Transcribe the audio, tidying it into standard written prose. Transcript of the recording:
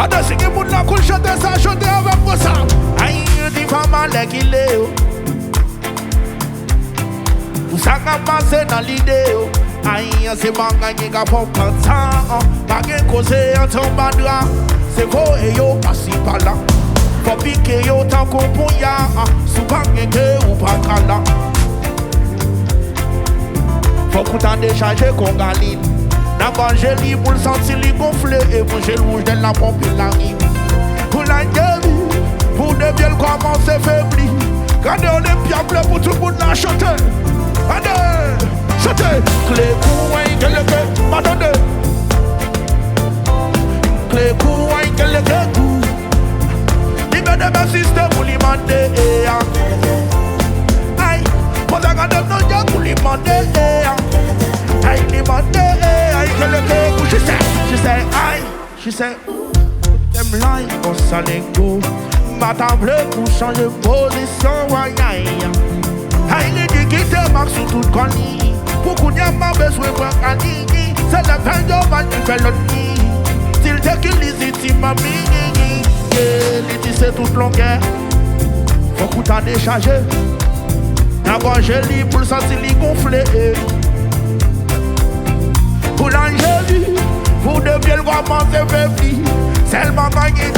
Attends, si vous ne coule chanter ça, chanter avec moi ça. Aïe, dis pas mal qu'il est. Vous savez passer dans l'idée. Aïe, c'est pas gagné qu'à pas de temps. Pas de cause en tombant là. C'est faux et yo passi par là. Faut piquer yo tant qu'on pour ya. Souvent gagné ou pas cala. Faut qu'on t'en décharge qu'on galine. D'abord j'ai li pour le sentir li gonfler. Et pour j'ai rouge de la pompe et la rime. Pour la gueule, pour de bien commencer faibli. Regardez on est bien bleu pour tout le monde la chanter. Allez, chantez. Clé couin, quel est que, m'attendez. Clé couin, quel est que coup. Libérez de mes systèmes pour lui demander. Aïe, pour ça qu'on donne nos gars pour lui demander. Aïe, lui demander. Aïe, quel est que coup. She say, aïe, she say. Them line, on s'allait go. M'attends bleu pour changer position. Aïe, aïe. Aïe, les dit qui te marque sur toute connie. Beaucoup n'y a pas besoin de gagner. C'est la fin de ma qui fait le nid. S'il te qu'il les m'a mis. Les dit c'est toute longueur. Faut qu'on t'en décharge. D'abord j'ai lit pour le sentir les gonfler. Pour l'angélie, pour de bien le voir m'en faire. Seulement gagner